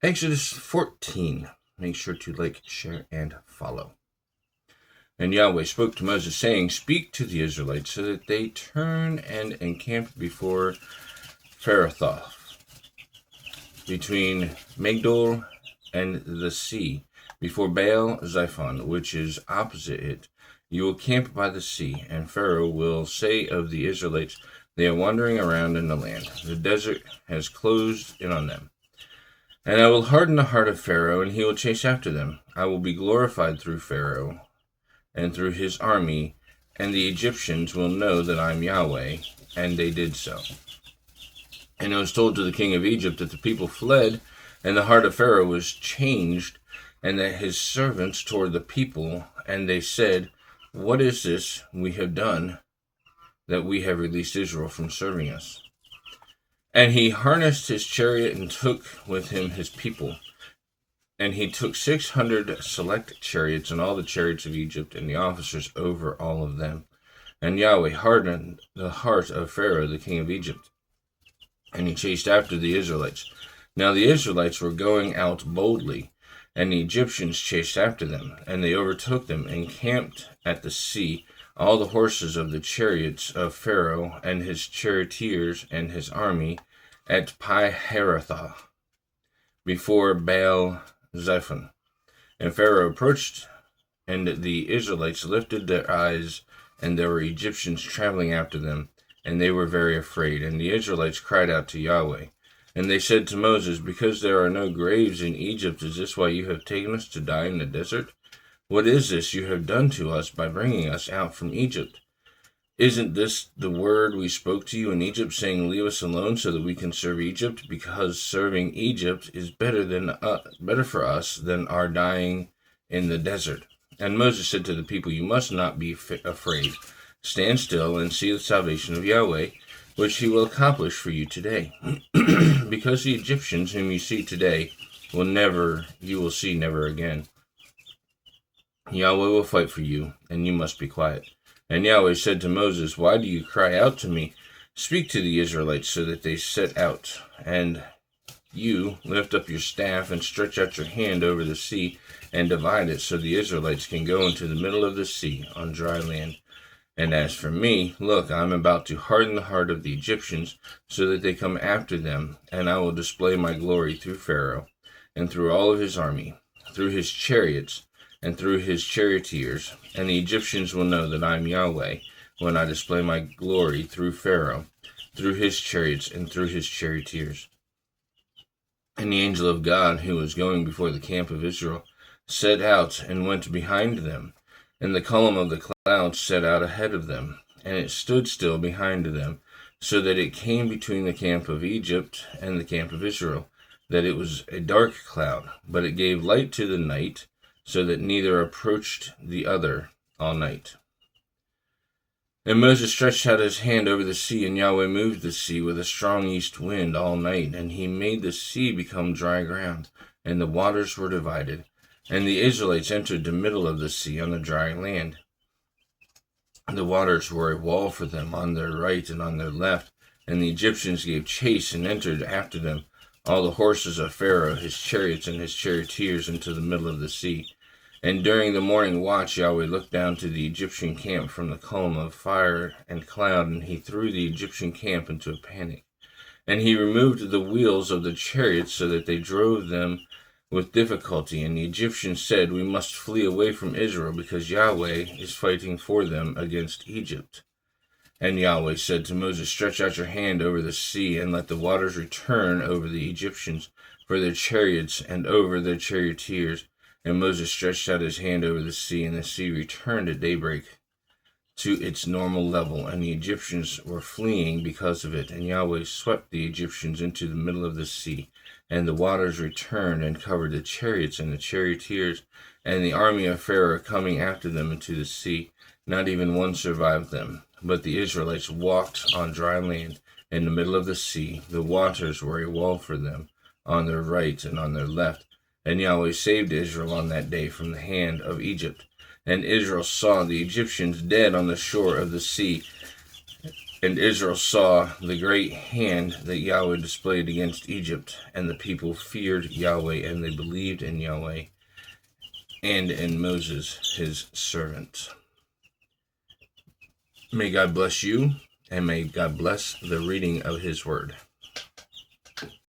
Exodus 14. Make sure to like, share, and follow. And Yahweh spoke to Moses, saying, Speak to the Israelites, so that they turn and encamp before Pharathoth, between Migdol and the sea, before Baal Zephon, which is opposite it. You will camp by the sea, and Pharaoh will say of the Israelites, They are wandering around in the land. The desert has closed in on them. And I will harden the heart of Pharaoh, and he will chase after them. I will be glorified through Pharaoh and through his army, and the Egyptians will know that I am Yahweh. And they did so. And it was told to the king of Egypt that the people fled, and the heart of Pharaoh was changed, and that his servants toward the people, and they said, What is this we have done, that we have released Israel from serving us? And he harnessed his chariot and took with him his people. And he took 600 select chariots and all the chariots of Egypt and the officers over all of them. And Yahweh hardened the heart of Pharaoh, the king of Egypt, and he chased after the Israelites. Now the Israelites were going out boldly, and the Egyptians chased after them, and they overtook them and camped at the sea, all the horses of the chariots of Pharaoh and his charioteers and his army at Pi-hahiroth, before Baal Zephon. And Pharaoh approached, and the Israelites lifted their eyes, and there were Egyptians traveling after them, and they were very afraid. And the Israelites cried out to Yahweh. And they said to Moses, Because there are no graves in Egypt, is this why you have taken us to die in the desert? What is this you have done to us by bringing us out from Egypt? Isn't this the word we spoke to you in Egypt, saying, Leave us alone so that we can serve Egypt? Because serving Egypt is better for us than our dying in the desert. And Moses said to the people, You must not be afraid. Stand still and see the salvation of Yahweh, which he will accomplish for you today. Because the Egyptians whom you see today you will see never again. Yahweh will fight for you, and you must be quiet. And Yahweh said to Moses, Why do you cry out to me? Speak to the Israelites so that they set out. And you lift up your staff and stretch out your hand over the sea and divide it so the Israelites can go into the middle of the sea on dry land. And as for me, look, I am about to harden the heart of the Egyptians so that they come after them, and I will display my glory through Pharaoh and through all of his army, through his chariots, and through his charioteers, and the Egyptians will know that I am Yahweh when I display my glory through Pharaoh, through his chariots, and through his charioteers. And the angel of God, who was going before the camp of Israel, set out and went behind them, and the column of the cloud set out ahead of them, and it stood still behind them, so that it came between the camp of Egypt and the camp of Israel, that it was a dark cloud, but it gave light to the night, so that neither approached the other all night. And Moses stretched out his hand over the sea, and Yahweh moved the sea with a strong east wind all night, and he made the sea become dry ground, and the waters were divided. And the Israelites entered the middle of the sea on the dry land. The waters were a wall for them on their right and on their left, and the Egyptians gave chase and entered after them, all the horses of Pharaoh, his chariots, and his charioteers into the middle of the sea. And during the morning watch, Yahweh looked down to the Egyptian camp from the column of fire and cloud, and he threw the Egyptian camp into a panic. And he removed the wheels of the chariots so that they drove them with difficulty. And the Egyptians said, We must flee away from Israel, because Yahweh is fighting for them against Egypt. And Yahweh said to Moses, Stretch out your hand over the sea, and let the waters return over the Egyptians for their chariots and over their charioteers. And Moses stretched out his hand over the sea, and the sea returned at daybreak to its normal level, and the Egyptians were fleeing because of it. And Yahweh swept the Egyptians into the middle of the sea, and the waters returned and covered the chariots and the charioteers and the army of Pharaoh coming after them into the sea. Not even one survived them. But the Israelites walked on dry land in the middle of the sea. The waters were a wall for them on their right and on their left. And Yahweh saved Israel on that day from the hand of Egypt. And Israel saw the Egyptians dead on the shore of the sea, And Israel saw the great hand that Yahweh displayed against Egypt, and the people feared Yahweh, and they believed in Yahweh and in Moses, his servant. May God bless you, and may God bless the reading of his word.